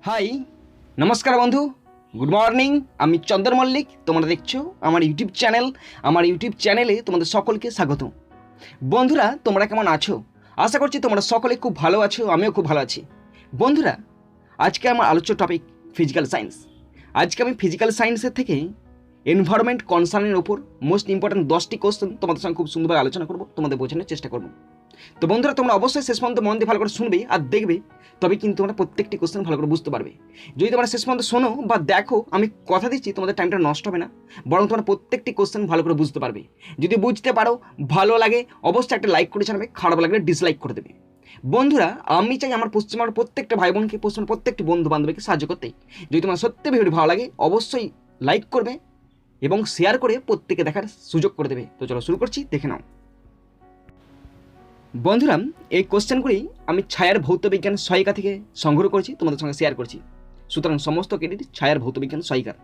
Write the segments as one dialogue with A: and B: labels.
A: High নমস্কার বন্ধু, good morning. আমি চন্দন মল্লিক, তোমরা দেখছো আমার ইউটিউব চ্যানেলে তোমাদের সকলকে স্বাগত। বন্ধুরা, তোমরা কেমন আছো? আশা করছি তোমরা সকলে খুব ভালো আছো, আমিও খুব ভালো আছি। বন্ধুরা, আজকে আমার আলোচ্য টপিক ফিজিক্যাল সায়েন্স। আজকে আমি ফিজিক্যাল সায়েন্সের থেকে এনভায়রনমেন্ট কনসার্নের ওপর মোস্ট ইম্পর্ট্যান্ট 10টি কোশ্চেন তোমাদের সঙ্গে খুব সুন্দরভাবে আলোচনা করবো, তোমাদের বোঝানোর চেষ্টা করবো। তো বন্ধুরা, তোমরা অবশ্যই শেষ পর্যন্ত মন দিয়ে ভালো করে শুনবে আর দেখবে, তবে কিন্তু তোমরা প্রত্যেকটি কোশ্চেন ভালো করে বুঝতে পারবে। যদি তোমরা শেষ পর্যন্ত শোনো বা দেখো, আমি কথা দিচ্ছি তোমাদের টাইমটা নষ্ট হবে না, বরং তোমরা প্রত্যেকটি কোশ্চেন ভালো করে বুঝতে পারবে। যদি বুঝতে পারো, ভালো লাগে, অবশ্যই একটা লাইক করে জানাবে, খারাপ লাগলে ডিসলাইক করে দেবে। বন্ধুরা, আমি চাই আমার পশ্চিমবঙ্গের প্রত্যেকটা ভাই বোনকে, পশ্চিমবঙ্গের প্রত্যেকটি বন্ধু বান্ধবীকে সাহায্য করতে। যদি তোমার সত্যি ভিডিও ভালো লাগে, অবশ্যই লাইক করবে এবং শেয়ার করে প্রত্যেকে দেখার সুযোগ করে দেবে। তো চলো শুরু করছি, দেখে নাও। বন্ধুরা, এই কোশ্চেনগুলি আমি ছায়ার ভৌতবিজ্ঞান সহায়িকা থেকে সংগ্রহ করেছি, তোমাদের সঙ্গে শেয়ার করছি। সুতরাং সমস্ত ক্রেডিট ছায়ার ভৌতবিজ্ঞান সহায়িকার।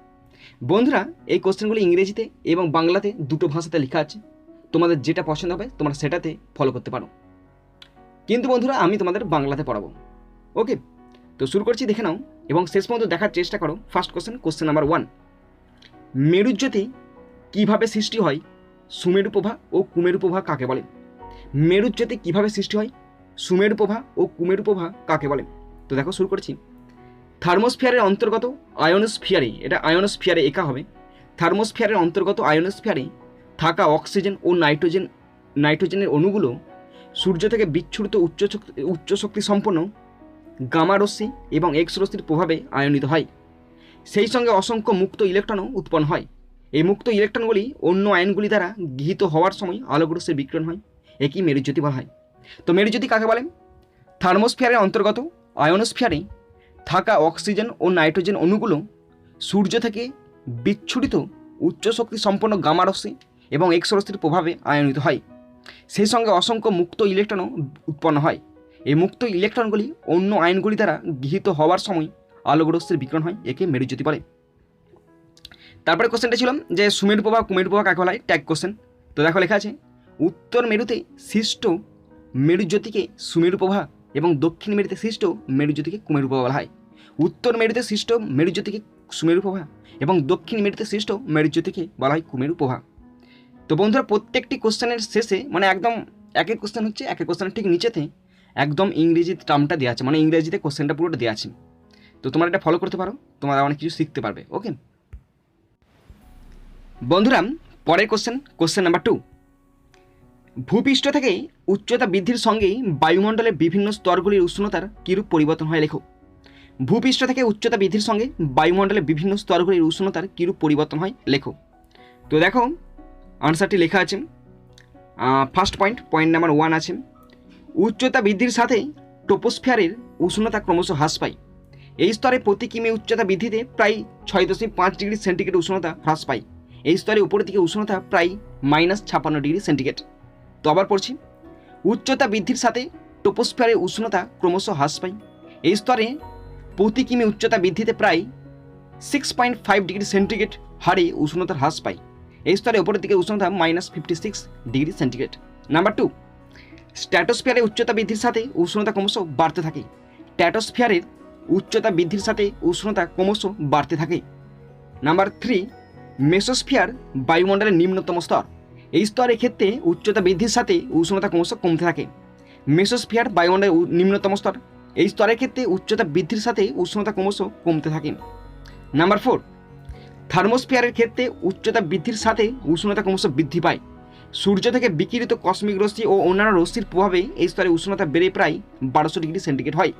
A: বন্ধুরা, এই কোশ্চেনগুলি ইংরেজিতে এবং বাংলাতে দুটো ভাষাতে লেখা আছে। তোমাদের যেটা পছন্দ হবে তোমরা সেটাতে ফলো করতে পারো, কিন্তু বন্ধুরা আমি তোমাদের বাংলাতে পড়াবো। ওকে, তো শুরু করছি, দেখে নাও এবং শেষ পর্যন্ত দেখার চেষ্টা করো। ফার্স্ট কোশ্চেন নাম্বার 1, মেরুজ্যোতি কীভাবে সৃষ্টি হয়? সুমেরু প্রভা ও কুমেরু প্রভা কাকে বলে? মেরুজ্যোতি কীভাবে সৃষ্টি হয়? সুমেরু প্রভা ও কুমেরু প্রভা কাকে বলে? তো দেখো শুরু করছি। থার্মোস্ফিয়ারের অন্তর্গত আয়োনোস্ফিয়ারে, এটা আয়োনোস্ফিয়ারে একা হবে, থার্মোস্ফিয়ারের অন্তর্গত আয়োনোস্ফিয়ারে থাকা অক্সিজেন ও নাইট্রোজেনের অণুগুলো সূর্য থেকে বিচ্ছুরিত উচ্চ শক্তি সম্পন্ন গামা রশ্মি এবং এক্স রশ্মির প্রভাবে আয়নিত হয়। সেই সঙ্গে অসংখ্য মুক্ত ইলেকট্রনও উৎপন্ন হয়। এই মুক্ত ইলেকট্রনগুলি অন্য আয়নগুলি দ্বারা গৃহীত হওয়ার সময় আলোক রশ্মির বিকিরণ হয়, একই মেরুজ্যোতি বলা হয়। তো মেরুজ্যোতি কাকে বলে? থার্মোস্ফিয়ারের অন্তর্গত আয়োনোস্ফিয়ারে থাকা অক্সিজেন ও নাইট্রোজেন অণুগুলো সূর্য থেকে বিচ্ছুরিত উচ্চ শক্তি সম্পন্ন গামা রশ্মি এবং এক্স রশ্মির প্রভাবে আয়নিত হয়। সেই সঙ্গে অসংখ্য মুক্ত ইলেকট্রনও উৎপন্ন হয়। এই মুক্ত ইলেকট্রনগুলি অন্য আয়নগুলি দ্বারা গৃহীত হওয়ার সময় আলোক রশ্মির বিকিরণ হয়, একে মেরুজ্যোতি বলে। তারপরে কোশ্চেনটা ছিল যে সুমেরু প্রভা কুমেরু প্রভা কাকে বলা হয়? Tag question. তো দেখো লেখা আছে, উত্তর মেরুতে সৃষ্ট মেরুজ্যোতিকে সুমেরু প্রভা এবং দক্ষিণ মেরুতে সৃষ্ট মেরুজ্যোতিকে কুমেরু প্রভা বলা হয়। উত্তর মেরুতে সৃষ্ট মেরুজ্যোতিকে সুমেরু প্রভা এবং দক্ষিণ মেরুতে সৃষ্ট মেরুজ্যোতিকে বলা হয় কুমেরু প্রভা। তো বন্ধুরা, প্রত্যেকটি কোশ্চেনের শেষে মানে একদম একের কোশ্চেন হচ্ছে একের কোশ্চেনের ঠিক নিচেতে একদম ইংরেজি টার্মটা দেওয়া আছে, মানে ইংরেজিতে কোশ্চেনটা পুরোটা দেওয়া আছে। তো তোমরা এটা ফলো করতে পারো, তোমরা অনেক কিছু শিখতে পারবে। ওকে বন্ধুরা, পরের কোশ্চেন নাম্বার 2, ভূপৃষ্ঠ থেকে উচ্চতা বৃদ্ধির সঙ্গেই বায়ুমণ্ডলের বিভিন্ন স্তরগুলির উষ্ণতার কীরূপ পরিবর্তন হয় লেখো। ভূপৃষ্ঠ থেকে উচ্চতা বৃদ্ধির সঙ্গে বায়ুমণ্ডলের বিভিন্ন স্তরগুলির উষ্ণতার কীরূপ পরিবর্তন হয় লেখো। তো দেখো আনসারটি লেখা আছে। ফার্স্ট পয়েন্ট নাম্বার 1 আছে, উচ্চতা বৃদ্ধির সাথে ট্রপোস্ফিয়ারের উষ্ণতা ক্রমশ হ্রাস পায়। এই স্তরে প্রতি কিমি উচ্চতা বৃদ্ধিতে প্রায় 6.5 ডিগ্রি সেন্টিগ্রেড উষ্ণতা হ্রাস পায়। এই স্তরে উপরের দিকে উষ্ণতা প্রায় -56 ডিগ্রি সেন্টিগ্রেড। তো আবার পড়ছি, উচ্চতা বৃদ্ধির সাথে ট্রপোস্ফিয়ারের উষ্ণতা ক্রমশ হ্রাস পায়। এই স্তরে প্রতি কিমি উচ্চতা বৃদ্ধিতে প্রায় 6.5 ডিগ্রি সেন্টিগ্রেড হারে উষ্ণতা হ্রাস পায়। এই স্তরে উপরের দিকে উষ্ণতা -56 ডিগ্রি সেন্টিগ্রেড। নাম্বার 2, স্ট্র্যাটোস্ফিয়ারের উচ্চতা বৃদ্ধির সাথে উষ্ণতা ক্রমশ বাড়তে থাকে। স্ট্র্যাটোস্ফিয়ারের উচ্চতা বৃদ্ধির সাথে উষ্ণতা ক্রমশ বাড়তে থাকে। নাম্বার 3, মেসোস্ফিয়ার বায়ুমণ্ডলের নিম্নতম স্তর। এই স্তরের ক্ষেত্রে উচ্চতা বৃদ্ধির সাথে উষ্ণতা ক্রমশ কমতে থাকে। মেসোস্ফিয়ার বায়ুমণ্ডলের নিম্নতম স্তর, এই স্তরের ক্ষেত্রে উচ্চতা বৃদ্ধির সাথে উষ্ণতা ক্রমশ কমতে থাকে। নাম্বার 4, থার্মোস্ফিয়ারের ক্ষেত্রে উচ্চতা বৃদ্ধির সাথে উষ্ণতা ক্রমশ বৃদ্ধি পায়। সূর্য থেকে বিকিরিত কসমিক রশ্মি ও অন্যান্য রশ্মির প্রভাবে এই স্তরে উষ্ণতা বেড়ে প্রায় 1200 ডিগ্রি সেন্টিগ্রেড হয়।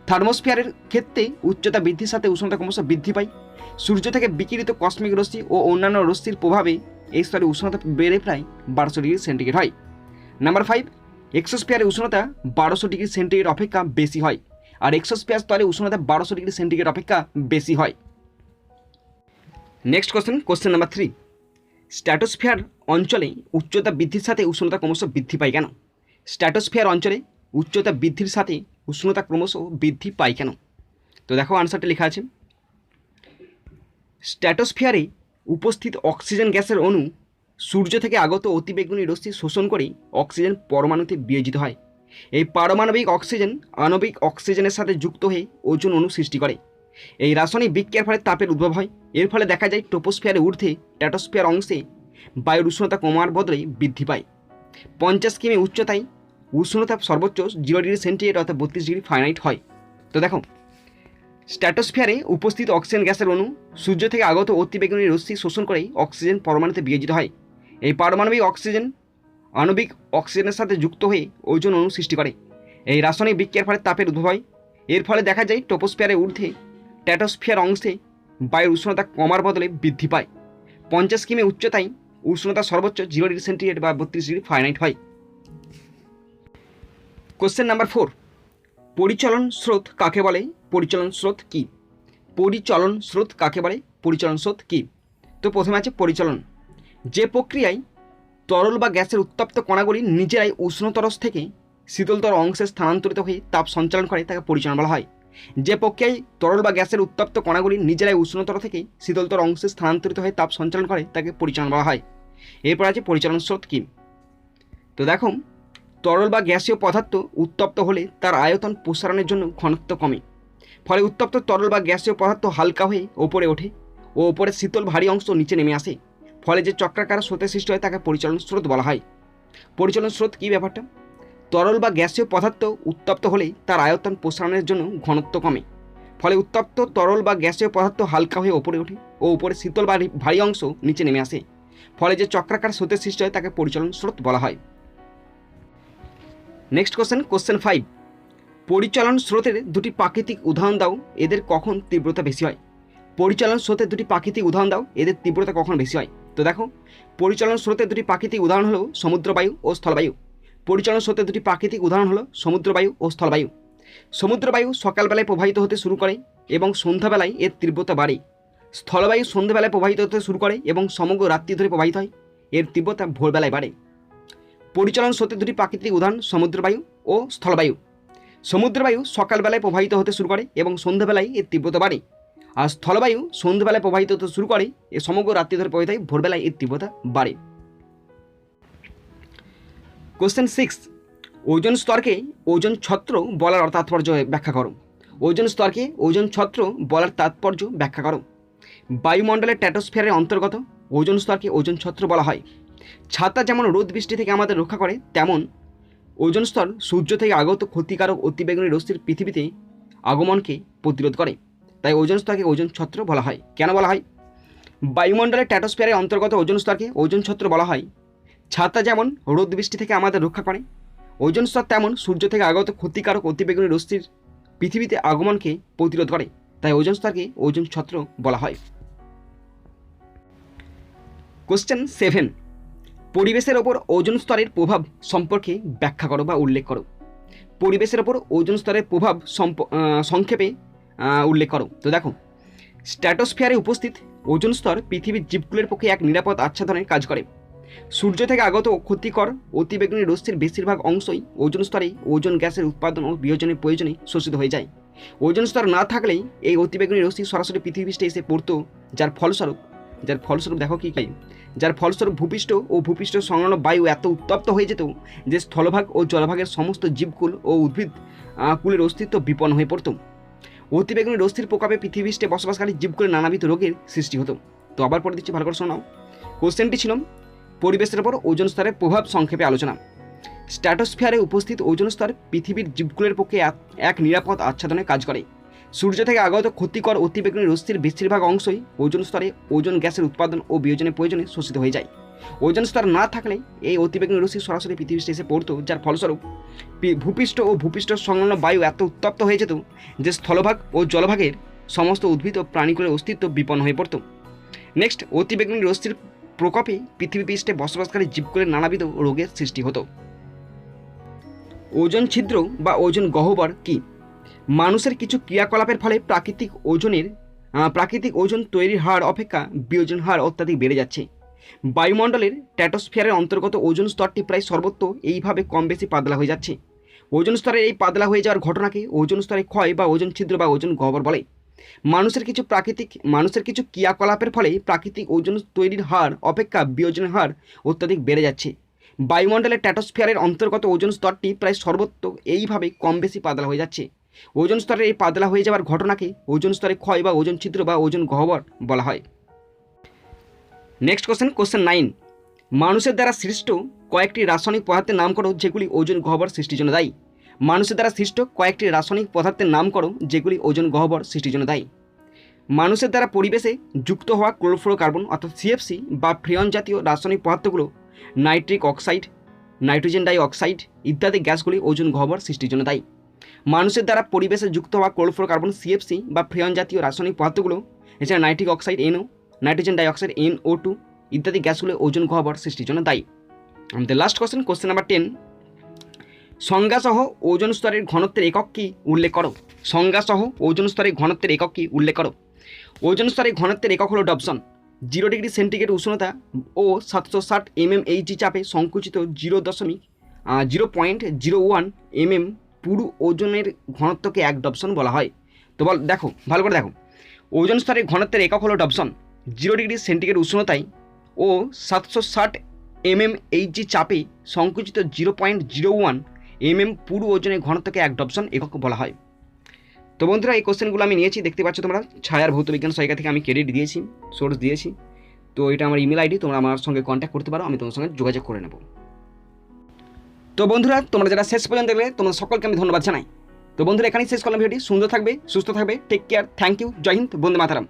A: থার্মোস্ফিয়ারের ক্ষেত্রে উচ্চতা বৃদ্ধির সাথে উষ্ণতা ক্রমশ বৃদ্ধি পায়। সূর্য থেকে বিকিরিত কসমিক রশ্মি ও অন্যান্য রশ্মির প্রভাবে এই স্তরে উষ্ণতা বেড়ে প্রায় 1200 ডিগ্রি সেন্টিগ্রেড হয়। নাম্বার 5, এক্সোস্ফিয়ারের উষ্ণতা 1200 ডিগ্রি সেন্টিগ্রেড অপেক্ষা বেশি হয়, আর এক্সোস্ফিয়ার স্তরে উষ্ণতা 1200 ডিগ্রি সেন্টিগ্রেড অপেক্ষা বেশি হয়। নেক্সট কোশ্চেন নাম্বার 3, স্ট্র্যাটোস্ফিয়ার অঞ্চলে উচ্চতা বৃদ্ধির সাথে উষ্ণতা ক্রমশ বৃদ্ধি পায় কেন? স্ট্র্যাটোস্ফিয়ার অঞ্চলে উচ্চতা বৃদ্ধির সাথে উষ্ণতা ক্রমশ বৃদ্ধি পায় কেন? তো দেখো আনসারটা লেখা আছে, স্ট্র্যাটোস্ফিয়ারে উপস্থিত অক্সিজেন গ্যাসের অণু সূর্য থেকে আগত অতিবেগুনি রশ্মি শোষণ করে অক্সিজেন পরমাণুতে বিয়োজিত হয়। এই পারমাণবিক অক্সিজেন আণবিক অক্সিজেনের সাথে যুক্ত হয়ে ওজোন অণু সৃষ্টি করে। এই রাসায়নিক বিক্রিয়ার ফলে তাপের উদ্ভব হয়। এর ফলে দেখা যায় ট্রপোস্ফিয়ারের ঊর্ধ্বে স্ট্র্যাটোস্ফিয়ার অংশে বায়ুর উষ্ণতা কমার বদলে বৃদ্ধি পায়। 50 কিমি উচ্চতায় উষ্ণতা সর্বোচ্চ 0 ডিগ্রি সেন্টিগ্রেড অর্থাৎ 32 ডিগ্রি ফারেনহাইট হয়। তো দেখো, স্ট্র্যাটোস্ফিয়ারে উপস্থিত অক্সিজেন গ্যাসের অণু সূর্য থেকে আগত অতিবেগুনি রশ্মি শোষণ করেই অক্সিজেন পরমাণুতে বিয়োজিত হয়। এই পারমাণবিক অক্সিজেন আণবিক অক্সিজেনের সাথে যুক্ত হয়ে ওজোন অণু সৃষ্টি করে। এই রাসায়নিক বিক্রিয়ার ফলে তাপের উদ্ভব হয়। এর ফলে দেখা যায় ট্রপোস্ফিয়ারের ঊর্ধ্বে স্ট্র্যাটোস্ফিয়ার অংশে বায়ুর উষ্ণতা কমার বদলে বৃদ্ধি পায়। 50 কিমি উচ্চতায় উষ্ণতা সর্বোচ্চ 0 ডিগ্রি সেন্টিগ্রেড বা 32 ডিগ্রি ফারেনহাইট হয়। কোশ্চেন নাম্বার 4, পরিচলন স্রোত কাকে বলে? পরিচলন স্রোত কি? পরিচলন স্রোত কাকে বলে? পরিচলন স্রোত কি? তো প্রথমে আছে পরিচলন। যে প্রক্রিয়ায় তরল বা গ্যাসের উত্তপ্ত কণাগুলি নিজেরাই উষ্ণতর থেকে শীতলতর অংশে স্থানান্তরিত হয়ে তাপ সঞ্চালন করে তাকে পরিচলন বলা হয়। যে প্রক্রিয়ায় তরল বা গ্যাসের উত্তপ্ত কণাগুলি নিজেরাই উষ্ণতর থেকে শীতলতর অংশে স্থানান্তরিত হয়ে তাপ সঞ্চালন করে তাকে পরিচলন বলা হয়। এরপর আছে পরিচলন স্রোত কি? তো দেখো, তরল বা গ্যাসীয় পদার্থ উত্তপ্ত হলে তার আয়তন প্রসারণের জন্য ঘনত্ব কমে। ফলে উত্তপ্ত তরল বা গ্যাসীয় পদার্থ হালকা হয়ে ওপরে ওঠে ও ওপরে শীতল ভারী অংশ নিচে নেমে আসে। ফলে যে চক্রাকার স্রোতের সৃষ্টি হয় তাকে পরিচলন স্রোত বলা হয়। পরিচলন স্রোত কী ব্যাপারটা? তরল বা গ্যাসীয় পদার্থ উত্তপ্ত হলে তার আয়তন প্রসারণের জন্য ঘনত্ব কমে। ফলে উত্তপ্ত তরল বা গ্যাসীয় পদার্থ হালকা হয়ে ওপরে ওঠে ও উপরে শীতল বা ভারী অংশ নিচে নেমে আসে। ফলে যে চক্রাকার স্রোতের সৃষ্টি হয় তাকে পরিচলন স্রোত বলা হয়। নেক্সট কোশ্চেন 5, পরিচলন স্রোতের দুটি প্রাকৃতিক উদাহরণ দাও, এদের কখন তীব্রতা বেশি হয়? পরিচলন স্রোতের দুটি প্রাকৃতিক উদাহরণ দাও, এদের তীব্রতা কখন বেশি হয়? তো দেখো, পরিচলন স্রোতের দুটি প্রাকৃতিক উদাহরণ হলো সমুদ্রবায়ু ও স্থলবায়ু। পরিচলন স্রোতের দুটি প্রাকৃতিক উদাহরণ হলো সমুদ্রবায়ু ও স্থলবায়ু। সমুদ্রবায়ু সকালবেলায় প্রবাহিত হতে শুরু করে এবং সন্ধ্যাবেলায় এর তীব্রতা বাড়ে। স্থলবায়ু সন্ধ্যাবেলায় প্রবাহিত হতে শুরু করে এবং সমগ্র রাত্রি ধরে প্রবাহিত হয়, এর তীব্রতা ভোরবেলায় বাড়ে। পরিচলন স্রোতের দুটি প্রাকৃতিক উদাহরণ সমুদ্রবায়ু ও স্থলবায়ু। সমুদ্রবায়ু সকালবেলায় প্রবাহিত হতে শুরু করে এবং সন্ধ্যাবেলায় এর তীব্রতা বাড়ে, আর স্থলবায়ু সন্ধ্যাবেলায় প্রবাহিত হতে শুরু করে এ সমগ্র রাত্রি ধরে প্রবাহিত হয়, ভোরবেলায় এর তীব্রতা বাড়ে। কোশ্চেন 6, ওজোন স্তরকে ওজোন ছত্র বলার তাৎপর্য ব্যাখ্যা করো। ওজোন স্তরকে ওজোন ছত্র বলার তাৎপর্য ব্যাখ্যা করো। বায়ুমণ্ডলের স্ট্র্যাটোস্ফিয়ারের অন্তর্গত ওজোন স্তরকে ওজোন ছত্র বলা হয়। ছাতা যেমন রোদ বৃষ্টি থেকে আমাদের রক্ষা করে, তেমন ওজোন স্তর সূর্য থেকে আগত ক্ষতিকারক অতিবেগুনি রশ্মির পৃথিবীতে আগমনকে প্রতিরোধ করে। তাই ওজোন স্তরকে ওজোন ছত্র বলা হয়। কেন বলা হয়? বায়ুমণ্ডলের স্ট্র্যাটোস্ফিয়ারের অন্তর্গত ওজোন স্তরকে ওজোন ছত্র বলা হয়। ছাতা যেমন রোদ বৃষ্টি থেকে আমাদের রক্ষা করে, ওজোন স্তর তেমন সূর্য থেকে আগত ক্ষতিকারক অতিবেগুনি রশ্মির পৃথিবীতে আগমনকে প্রতিরোধ করে। তাই ওজোন স্তরকে ওজোন ছত্র বলা হয়। কোশ্চেন 7, পরিবেশের ওপর ওজোন স্তরের প্রভাব সম্পর্কে ব্যাখ্যা করো বা উল্লেখ করো। পরিবেশের ওপর ওজোন স্তরের প্রভাব সংক্ষেপে উল্লেখ করো। তো দেখো, স্ট্র্যাটোস্ফিয়ারে উপস্থিত ওজোন স্তর পৃথিবীর জীবগুলোর পক্ষে এক নিরাপদ আচ্ছাদনের কাজ করে। সূর্য থেকে আগত ক্ষতিকর অতিবেগুনি রশ্মির বেশিরভাগ অংশই ওজোন স্তরে ওজোন গ্যাসের উৎপাদন ও বিয়োজনের প্রয়োজনে শোষিত হয়ে যায়। ওজোন স্তর না থাকলেই এই অতিবেগুনি রশ্মি সরাসরি পৃথিবীপৃষ্ঠে এসে পড়তো, যার ফলস্বরূপ দেখো কী হয়, যার ফলস্বরূপ ভূপৃষ্ঠ ও ভূপৃষ্ঠ সংলগ্ন বায়ু এত উত্তপ্ত হয়ে যেত যে স্থলভাগ ও জলভাগের সমস্ত জীবকুল ও উদ্ভিদ কুলের অস্তিত্ব বিপন্ন হয়ে পড়ত। অতিবেগুনি রশ্মির প্রকোপে পৃথিবীপৃষ্ঠে বসবাসকারী জীবকুলের নানাবিধ রোগের সৃষ্টি হতো। তো আবার পরে দিচ্ছি, ভালো করে শোনাও। কোশ্চেনটি ছিল পরিবেশের ওপর ওজোন স্তরের প্রভাব সংক্ষেপে আলোচনা। স্ট্র্যাটোস্ফিয়ারে উপস্থিত ওজোন স্তর পৃথিবীর জীবকুলের পক্ষে এক নিরাপদ আচ্ছাদনের কাজ করে। সূর্য থেকে আগত ক্ষতিকর অতিবেগুনি রশ্মির বেশিরভাগ অংশই ওজোন স্তরে ওজোন গ্যাসের উৎপাদন ও বিয়োজনের প্রয়োজনে শোষিত হয়ে যায়। ওজোন স্তর না থাকলে এই অতিবেগুনি রশ্মি সরাসরি পৃথিবীতে এসে পড়তো, যার ফলস্বরূপ ভূপৃষ্ঠ ও ভূপৃষ্ঠ সংলগ্ন বায়ু এত উত্তপ্ত হয়ে যেত যে স্থলভাগ ও জলভাগের সমস্ত উদ্ভিদ ও প্রাণীকুলের অস্তিত্ব বিপন্ন হয়ে পড়ত। নেক্সট, অতিবেগুনি রশ্মির প্রকোপে পৃথিবীপৃষ্ঠে বসবাসকারী জীবকুলের নানাবিধ রোগের সৃষ্টি হতো। ওজোন ছিদ্র বা ওজোন গহ্বর কি? মানুষের কিছু ক্রিয়াকলাপের ফলে প্রাকৃতিক ওজোন তৈরির হার অপেক্ষা বিয়োজন হার অত্যাধিক বেড়ে যাচ্ছে। বায়ুমণ্ডলের স্ট্র্যাটোস্ফিয়ারের অন্তর্গত ওজোন স্তরটি প্রায় সর্বত্র এইভাবে কম বেশি পাতলা হয়ে যাচ্ছে। ওজোন স্তরের এই পাতলা হয়ে যাওয়ার ঘটনাকে ওজোন স্তরে ক্ষয় বা ওজোন ছিদ্র বা ওজোন গহ্বর বলে। মানুষের কিছু ক্রিয়াকলাপের ফলে প্রাকৃতিক ওজোন তৈরির হার অপেক্ষা বিয়োজনের হার অত্যাধিক বেড়ে যাচ্ছে। বায়ুমণ্ডলের স্ট্র্যাটোস্ফিয়ারের অন্তর্গত ওজোন স্তরটি প্রায় সর্বত্র এইভাবে কম বেশি পাতলা হয়ে যাচ্ছে। ওজন স্তরের এই পাতলা হয়ে যাওয়ার ঘটনাকে ওজন স্তরে ক্ষয় বা ওজন ছিদ্র বা ওজন গহ্বর বলা হয়। নেক্সট কোশ্চেন 9, মানুষের দ্বারা সৃষ্ট কয়েকটি রাসায়নিক পদার্থের নাম করো যেগুলি ওজন গহ্বর সৃষ্টির জন্য দায়ী। মানুষের দ্বারা সৃষ্ট কয়েকটি রাসায়নিক পদার্থের নাম করো যেগুলি ওজন গহ্বর সৃষ্টির জন্য দায়ী। মানুষের দ্বারা পরিবেশে যুক্ত হওয়া ক্লোরোফ্লোরোকার্বন অর্থাৎ সিএফসি বা ফ্রিয়ন জাতীয় রাসায়নিক পদার্থগুলো nitric oxide, nitrogen die oxide ইত্যাদি গ্যাসগুলি ওজন গহ্বর সৃষ্টির জন্য দায়ী। মানুষের দ্বারা পরিবেশে যুক্ত হওয়া ক্লোরোফ্লোরোকার্বন সিএফসি বা ফ্রিয়ন জাতীয় রাসায়নিক পদার্থগুলো এছাড়া nitric oxide NO, nitrogen die oxide NO2 ইত্যাদি গ্যাসগুলো ওজন গহ্বর সৃষ্টির জন্য দায়ী। আমাদের লাস্ট কোশ্চেন নাম্বার 10, সংজ্ঞাসহ ওজন স্তরের ঘনত্বের একক কি উল্লেখ করো। সংজ্ঞাসহ ওজন স্তরের ঘনত্বের একক কি উল্লেখ করো। ওজন স্তরের ঘনত্বের একক হলো ডবসন। 0 ডিগ্রি সেন্টিগ্রেড উষ্ণতা ও 760 mmHg চাপে সংকুচিত 0.01 mm পুরু ওজনের ঘনত্বকে 1 ডবসন বলা হয়। তো দেখো ভালো করে দেখো, ওজন স্তরের ঘনত্বের একক হলো ডবসন। 0 ডিগ্রি সেন্টিগ্রেড উষ্ণতায় ও 760 mmHg চাপে সংকুচিত 0.01 mm পুরু ওজনের ঘনত্বকে 1 ডবসন একক বলা হয়। তো বন্ধুরা, এই কোশ্চেনগুলো আমি নিয়েছি, দেখতে পাচ্ছ তোমরা ছায়ার ভৌতবিজ্ঞান সহায়িকা থেকে আমি ক্রেডিট দিয়েছি, সোর্স দিয়েছি। তো এটা আমার ইমেল আইডি, তোমরা আমার সঙ্গে কন্ট্যাক্ট করতে পারো, আমি তোমার সঙ্গে যোগাযোগ করে নেব। তো বন্ধুরা, তোমরা যারা শেষ পর্যন্ত দেখলে তোমরা সকলকে আমি ধন্যবাদ জানাই। তো বন্ধুরা, এখানেই শেষ করলাম ভিডিওটি। সুন্দর থাকবে, সুস্থ থাকবে, টেক কেয়ার, থ্যাংক ইউ, জয় হিন্দ, বন্দে মাতরম।